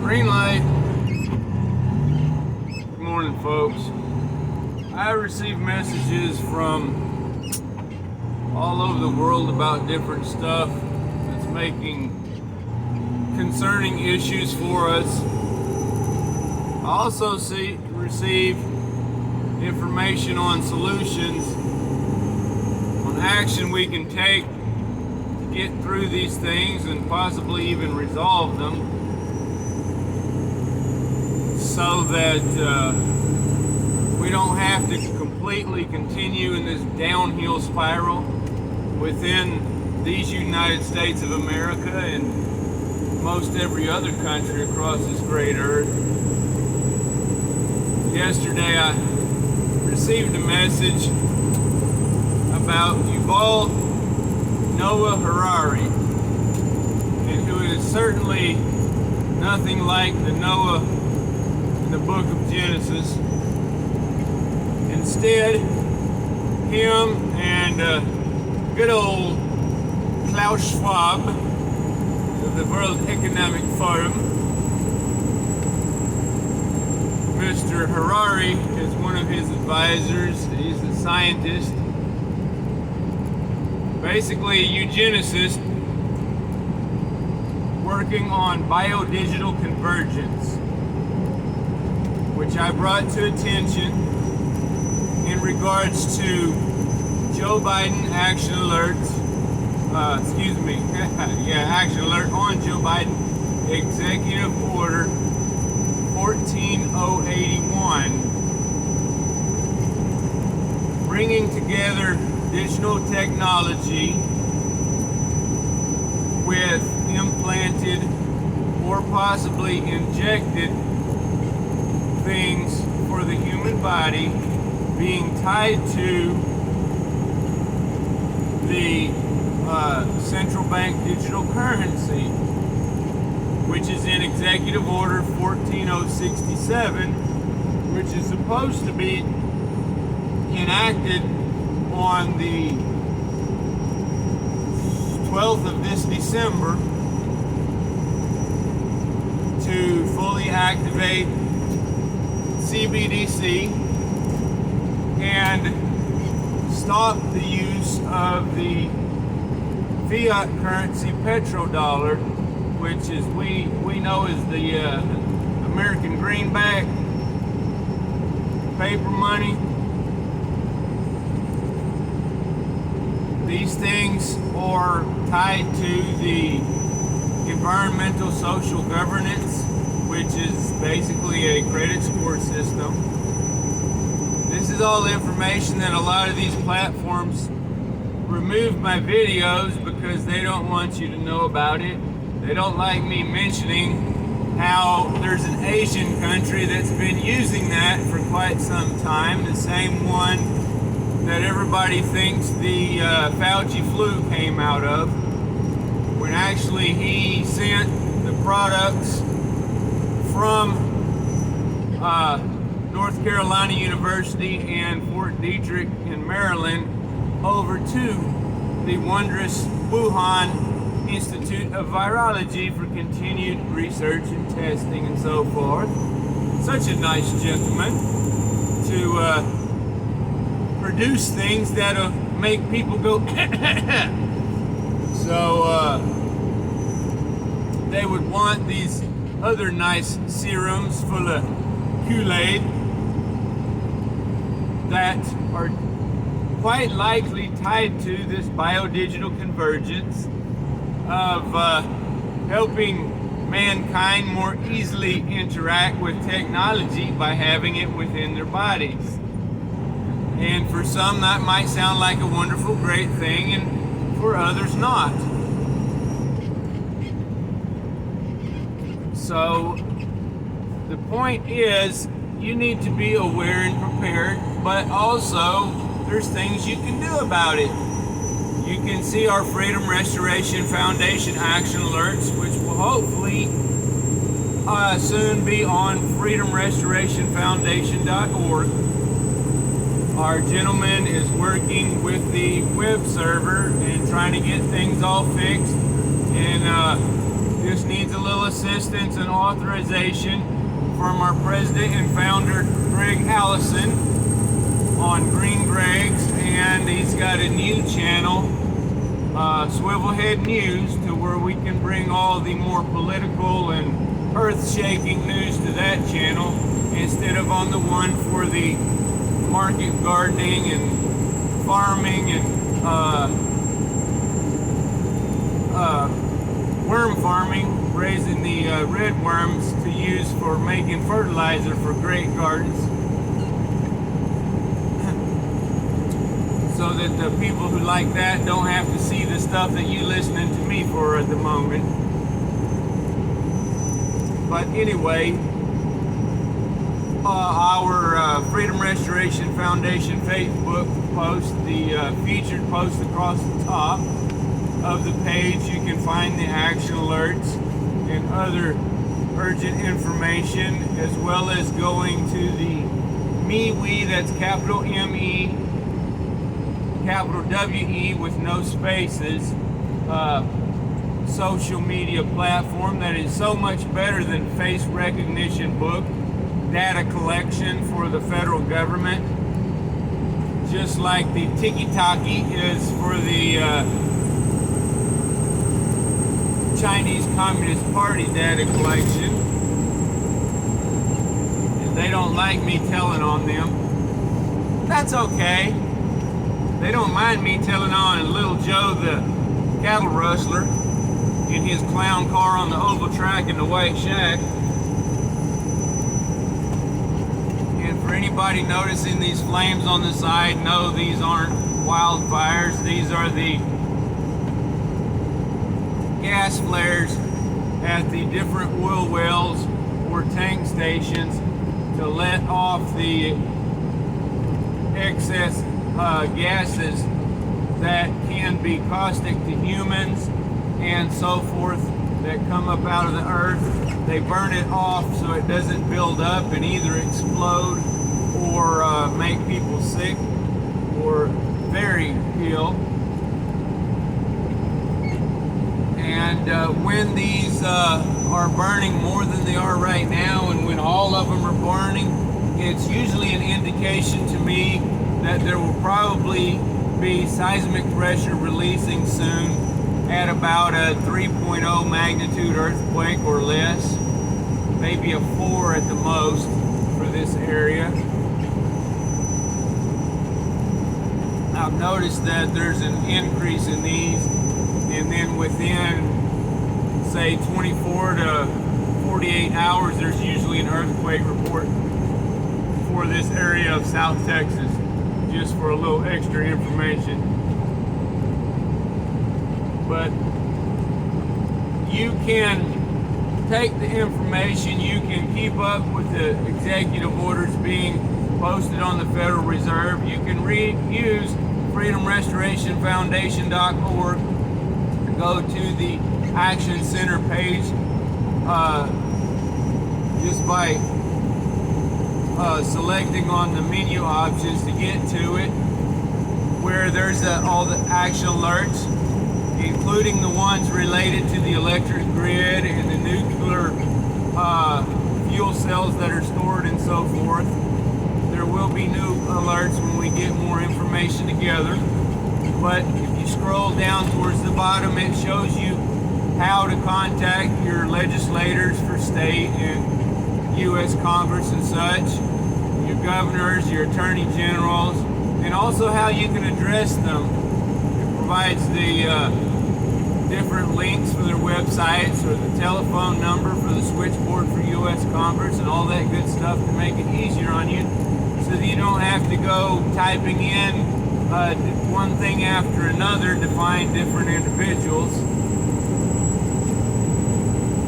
Green light. Good morning, folks. I receive messages from all over the world about different stuff that's making concerning issues for us. I also receive information on solutions, on action we can take to get through these things and possibly even resolve them, so that we don't have to completely continue in this downhill spiral within these United States of America and most every other country across this great earth. Yesterday I received a message about Yuval Noah Harari, and who is certainly nothing like the Noah in the book of Genesis. Instead, him and good old Klaus Schwab of the World Economic Forum, Mr. Harari is one of his advisors. He's a scientist, basically a eugenicist, working on biodigital convergence, which I brought to attention in regards to Joe Biden action alerts, action alert on Joe Biden Executive Order 14081, bringing together digital technology with implanted or possibly injected things for the human body, being tied to the central bank digital currency, which is in Executive Order 14067, which is supposed to be enacted on the 12th of this December to fully activate CBDC and stop the use of the fiat currency petrodollar, which is we know as the American greenback paper money. These things are tied to the environmental social governance, which is basically a credit score system. This is all information that a lot of these platforms remove my videos because they don't want you to know about it. They don't like me mentioning how there's an Asian country that's been using that for quite some time, the same one that everybody thinks the Fauci flu came out of, when actually he sent the products from North Carolina University and Fort Detrick in Maryland over to the wondrous Wuhan Institute of Virology for continued research and testing and so forth. Such a nice gentleman to produce things that'll make people go so they would want these other nice serums full of Kool-Aid that are quite likely tied to this biodigital convergence of helping mankind more easily interact with technology by having it within their bodies. And for some that might sound like a wonderful, great thing, and for others not. So the point is, you need to be aware and prepared, but also there's things you can do about it. You can see our Freedom Restoration Foundation action alerts, which will hopefully soon be on freedomrestorationfoundation.org. Our gentleman is working with the web server and trying to get things all fixed, and This needs a little assistance and authorization from our president and founder, Greg Allison, on Green Greg's, and he's got a new channel, Swivelhead News, to where we can bring all the more political and earth-shaking news to that channel instead of on the one for the market gardening and farming and worm farming, raising the red worms to use for making fertilizer for grape gardens, so that the people who like that don't have to see the stuff that you listening to me for at the moment. But anyway, our Freedom Restoration Foundation Facebook post, the featured post across the top of the page, you can find the action alerts and other urgent information, as well as going to the MeWe, that's capital M-E, capital W-E with no spaces, social media platform that is so much better than face recognition book data collection for the federal government, just like the tiki-taki is for the Chinese Communist Party data collection, and they don't like me telling on them. That's okay. They don't mind me telling on Little Joe the cattle rustler in his clown car on the oval track in the white shack. And for anybody noticing these flames on the side, no, these aren't wildfires. These are the gas flares at the different oil wells or tank stations to let off the excess gases that can be caustic to humans and so forth that come up out of the earth. They burn it off so it doesn't build up and either explode or make people sick or very ill. And when these are burning more than they are right now, and when all of them are burning, it's usually an indication to me that there will probably be seismic pressure releasing soon at about a 3.0 magnitude earthquake or less, maybe a 4 at the most for this area. I've noticed that there's an increase in these, and then within, say, 24 to 48 hours, there's usually an earthquake report for this area of South Texas, just for a little extra information. But you can take the information, you can keep up with the executive orders being posted on the Federal Reserve. You can use freedomrestorationfoundation.org, go to the Action Center page just by selecting on the menu options to get to it, where there's all the action alerts, including the ones related to the electric grid and the nuclear fuel cells that are stored and so forth. There will be new alerts when we get more information together. But if you scroll down towards the bottom, it shows you how to contact your legislators for state and U.S. Congress and such, your governors, your attorney generals, and also how you can address them. It provides the different links for their websites or the telephone number for the switchboard for U.S. Congress and all that good stuff to make it easier on you, so that you don't have to go typing in one thing after another to find different individuals.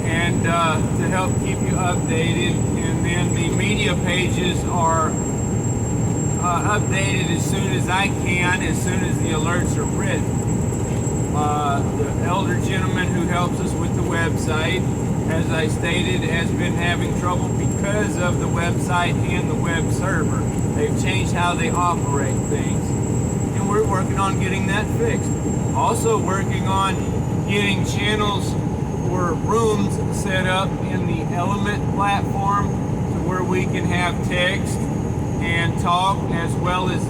And to help keep you updated. And then the media pages are updated as soon as I can, as soon as the alerts are written. The elder gentleman who helps us with the website, as I stated, has been having trouble because of the website and the web server. They've changed how they operate things, and we're working on getting that fixed. Also working on getting channels were rooms set up in the Element platform to where we can have text and talk, as well as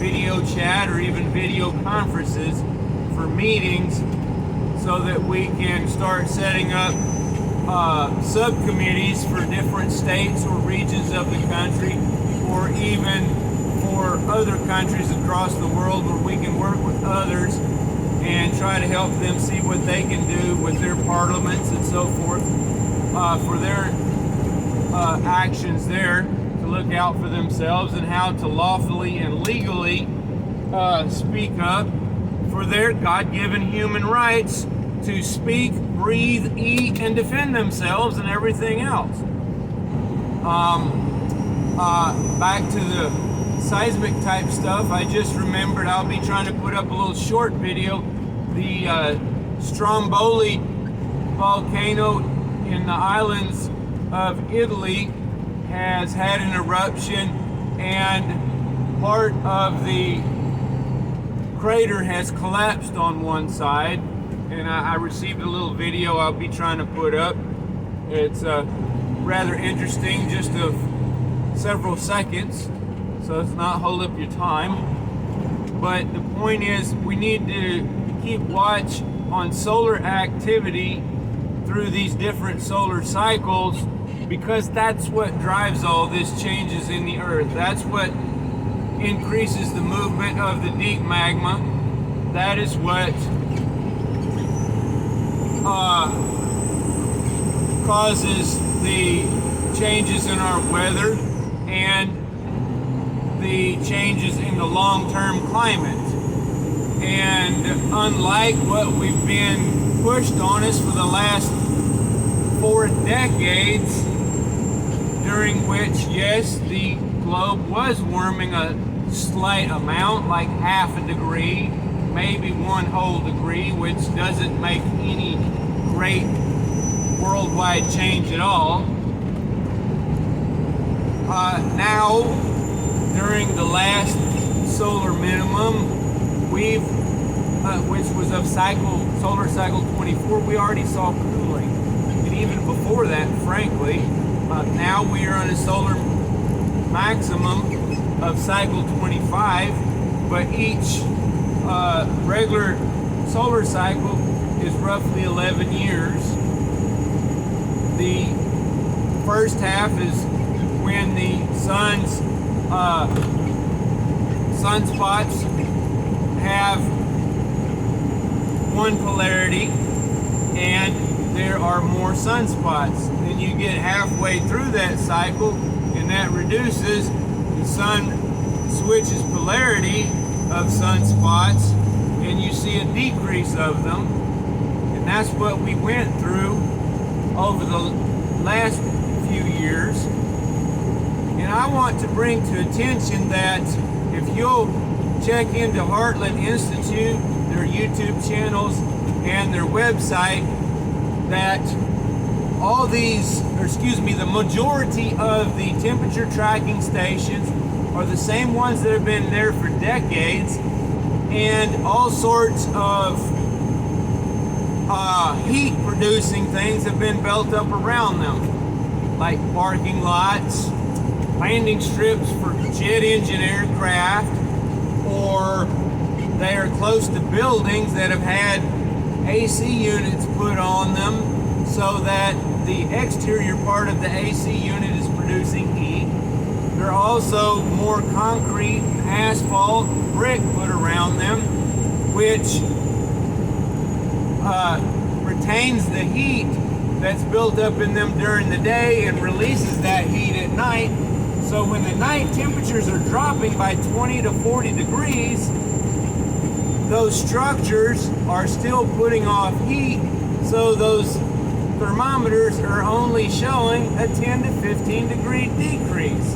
video chat or even video conferences for meetings, so that we can start setting up subcommittees for different states or regions of the country, or even for other countries across the world, where we can work with others and try to help them see what they can do with their parliaments and so forth for their actions there, to look out for themselves, and how to lawfully and legally speak up for their God-given human rights to speak, breathe, eat, and defend themselves and everything else. Back to the seismic type stuff, I just remembered I'll be trying to put up a little short video. The Stromboli volcano in the islands of Italy has had an eruption, and part of the crater has collapsed on one side, and I received a little video I'll be trying to put up. It's rather interesting, just of several seconds, so let's not hold up your time. But the point is, we need to keep watch on solar activity through these different solar cycles, because that's what drives all this changes in the earth. That's what increases the movement of the deep magma. That is what causes the changes in our weather and the changes in the long-term climate. And unlike what we've been pushed on us for the last 4 decades, during which, yes, the globe was warming a slight amount, like half a degree, maybe 1 whole degree, which doesn't make any great worldwide change at all. Now, during the last solar minimum, we've, which was of solar cycle 24, we already saw cooling. And even before that, frankly, now we are on a solar maximum of cycle 25, but each regular solar cycle is roughly 11 years. The first half is when the sunspots have one polarity and there are more sunspots. Then you get halfway through that cycle and that reduces, the sun switches polarity of sunspots and you see a decrease of them. And that's what we went through over the last few years. And I want to bring to attention that if you'll check into Heartland Institute, their YouTube channels, and their website, that all these, or excuse me, the majority of the temperature tracking stations are the same ones that have been there for decades, and all sorts of heat producing things have been built up around them, like parking lots, landing strips for jet engine aircraft, or they are close to buildings that have had AC units put on them so that the exterior part of the AC unit is producing heat. There are also more concrete, asphalt, brick put around them, which retains the heat that's built up in them during the day and releases that heat at night. So when the night temperatures are dropping by 20 to 40 degrees, those structures are still putting off heat, so those thermometers are only showing a 10 to 15 degree decrease.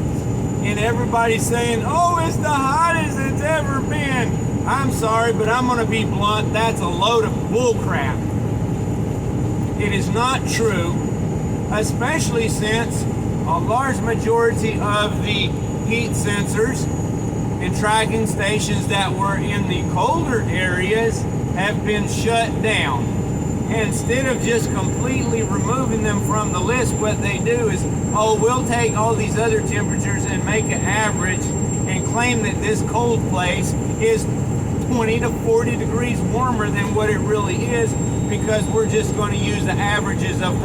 And everybody's saying, oh, it's the hottest it's ever been. I'm sorry, but I'm going to be blunt. That's a load of bull crap. It is not true, especially since a large majority of the heat sensors and tracking stations that were in the colder areas have been shut down. And instead of just completely removing them from the list, what they do is, oh, we'll take all these other temperatures and make an average and claim that this cold place is 20 to 40 degrees warmer than what it really is, because we're just going to use the averages of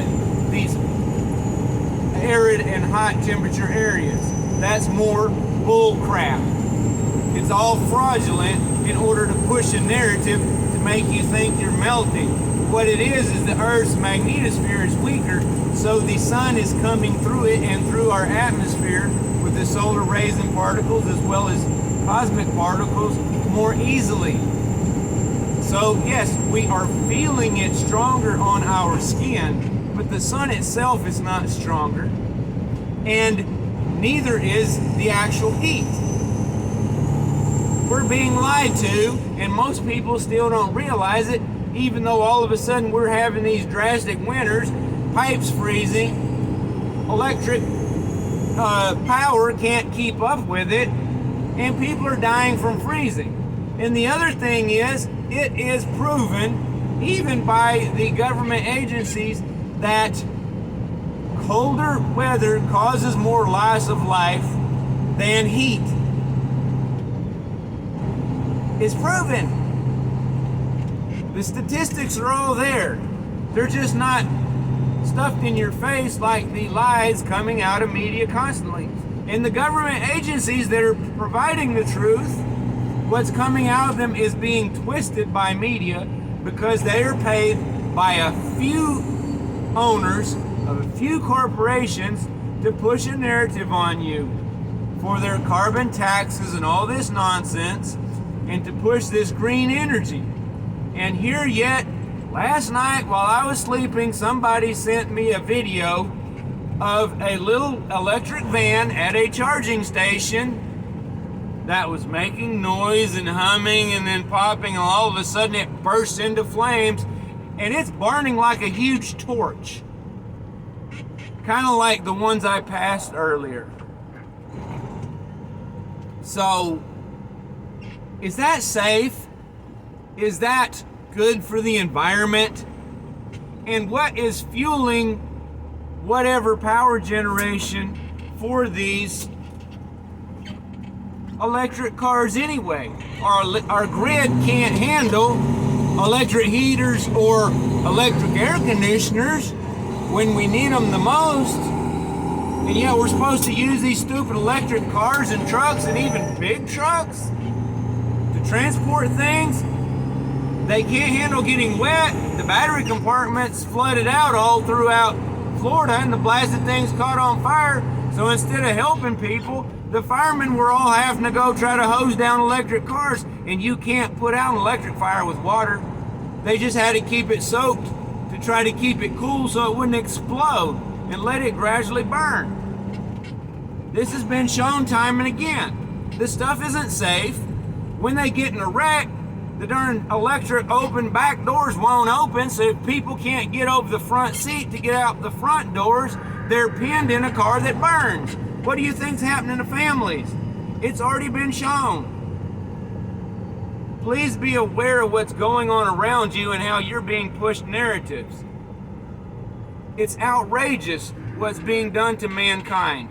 these arid and hot temperature areas. That's more bull crap. It's all fraudulent in order to push a narrative to make you think you're melting. What it is the Earth's magnetosphere is weaker, so the sun is coming through it and through our atmosphere with the solar rays and particles as well as cosmic particles more easily. So yes, we are feeling it stronger on our skin, but the sun itself is not stronger, and neither is the actual heat. We're being lied to, and most people still don't realize it, even though all of a sudden we're having these drastic winters, pipes freezing, electric power can't keep up with it, and people are dying from freezing. And the other thing is, it is proven, even by the government agencies, that colder weather causes more loss of life than heat. It's proven. The statistics are all there. They're just not stuffed in your face like the lies coming out of media constantly. And the government agencies that are providing the truth, what's coming out of them is being twisted by media because they are paid by a few owners of a few corporations to push a narrative on you for their carbon taxes and all this nonsense, and to push this green energy. And here yet, last night while I was sleeping, somebody sent me a video of a little electric van at a charging station that was making noise and humming and then popping, and all of a sudden it bursts into flames, and it's burning like a huge torch. Kind of like the ones I passed earlier. So, is that safe? Is that good for the environment? And what is fueling whatever power generation for these electric cars anyway? Our grid can't handle electric heaters or electric air conditioners when we need them the most. And yet we're supposed to use these stupid electric cars and trucks, and even big trucks, to transport things. They can't handle getting wet. The battery compartments flooded out all throughout Florida, and the blasted things caught on fire. So instead of helping people, the firemen were all having to go try to hose down electric cars, and you can't put out an electric fire with water. They just had to keep it soaked to try to keep it cool so it wouldn't explode and let it gradually burn. This has been shown time and again. This stuff isn't safe. When they get in a wreck, the darn electric open back doors won't open, so if people can't get over the front seat to get out the front doors, they're pinned in a car that burns. What do you think's happening to families? It's already been shown. Please be aware of what's going on around you and how you're being pushed narratives. It's outrageous what's being done to mankind.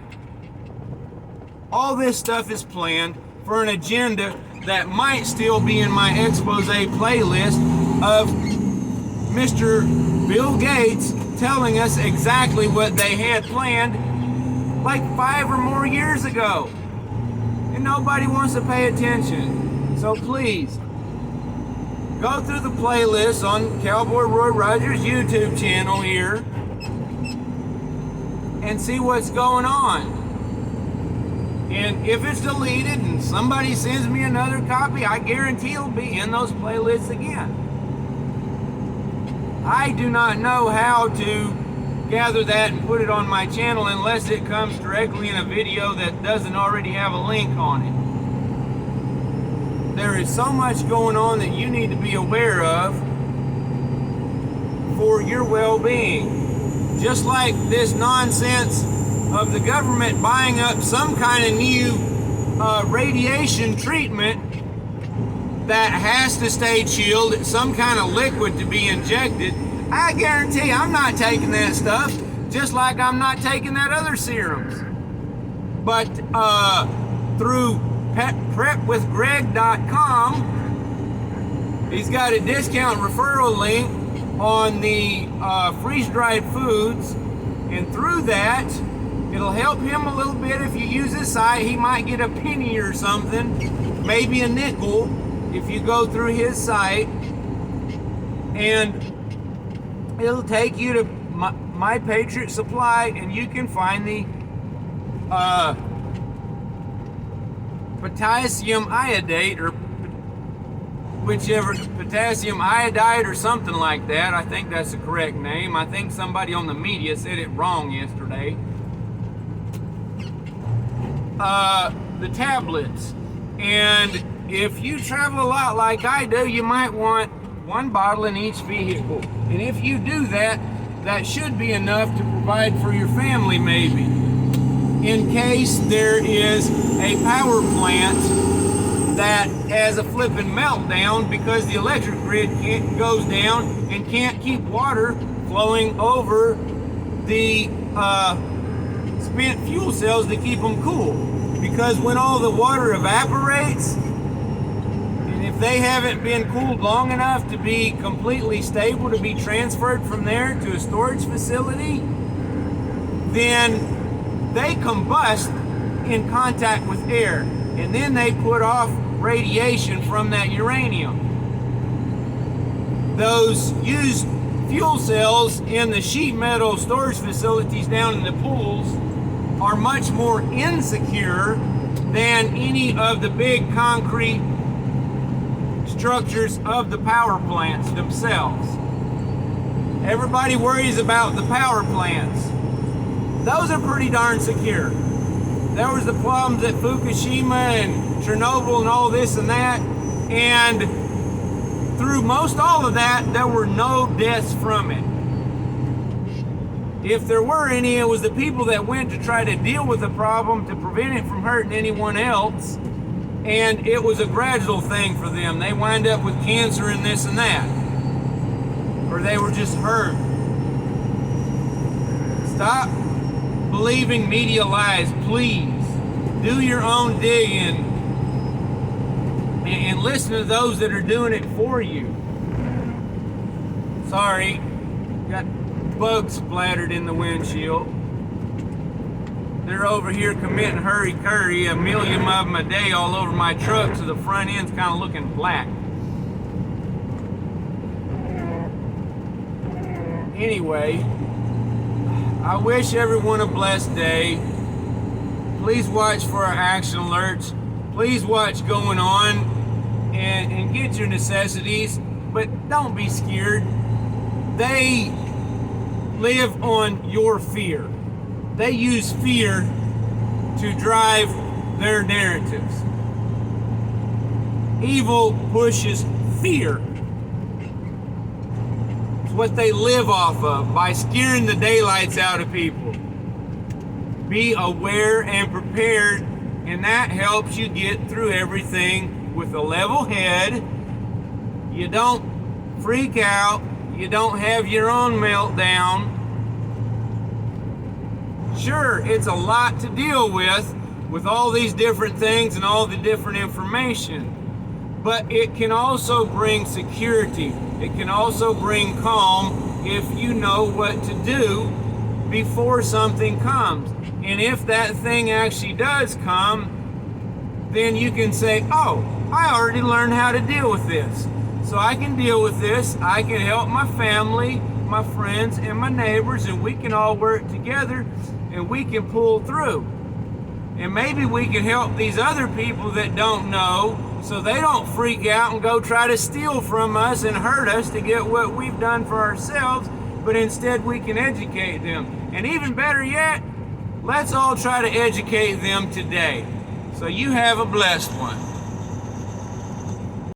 All this stuff is planned for an agenda that might still be in my expose playlist of Mr. Bill Gates telling us exactly what they had planned like 5 or more years ago. And nobody wants to pay attention. So please, go through the playlist on Cowboy Roy Rogers' YouTube channel here and see what's going on. And if it's deleted and somebody sends me another copy, I guarantee it'll be in those playlists again. I do not know how to gather that and put it on my channel unless it comes directly in a video that doesn't already have a link on it. There is so much going on that you need to be aware of for your well-being. Just like this nonsense of the government buying up some kind of new radiation treatment that has to stay chilled, some kind of liquid to be injected, I guarantee I'm not taking that stuff, just like I'm not taking that other serums. But through prepwithgreg.com, he's got a discount referral link on the freeze-dried foods, and through that, it'll help him a little bit. If you use his site, he might get a penny or something, maybe a nickel, if you go through his site, and it'll take you to My Patriot Supply, and you can find the potassium iodate, or whichever, potassium iodide or something like that. I think that's the correct name. I think somebody on the media said it wrong yesterday. The tablets. And if you travel a lot like I do, you might want one bottle in each vehicle. And if you do that, that should be enough to provide for your family, maybe, in case there is a power plant that has a flipping meltdown because the electric grid goes down and can't keep water flowing over the spent fuel cells to keep them cool. Because when all the water evaporates, and if they haven't been cooled long enough to be completely stable to be transferred from there to a storage facility, then they combust in contact with air, and then they put off radiation from that uranium. Those used fuel cells in the sheet metal storage facilities down in the pools are much more insecure than any of the big concrete structures of the power plants themselves. Everybody worries about the power plants. Those are pretty darn secure. There was the problems at Fukushima and Chernobyl and all this and that, and through most all of that, there were no deaths from it. If there were any, it was the people that went to try to deal with the problem to prevent it from hurting anyone else, and it was a gradual thing for them. They wind up with cancer and this and that, or they were just hurt. Stop believing media lies, please. Do your own digging and listen to those that are doing it for you. Sorry, got bugs splattered in the windshield. They're over here committing hurry-curry, a million of them a day all over my truck, so the front end's kind of looking black. Anyway, I wish everyone a blessed day. Please watch for our action alerts. Please watch going on and get your necessities, but don't be scared. They live on your fear. They use fear to drive their narratives. Evil pushes fear. It's what they live off of, by scaring the daylights out of people. Be aware and prepared, and that helps you get through everything with a level head. You don't freak out. You don't have your own meltdown. Sure, it's a lot to deal with all these different things and all the different information, but it can also bring security. It can also bring calm if you know what to do before something comes. And if that thing actually does come, then you can say, oh, I already learned how to deal with this. So I can deal with this. I can help my family, my friends, and my neighbors, and we can all work together, and we can pull through. And maybe we can help these other people that don't know, so they don't freak out and go try to steal from us and hurt us to get what we've done for ourselves, but instead we can educate them. And even better yet, let's all try to educate them today. So you have a blessed one.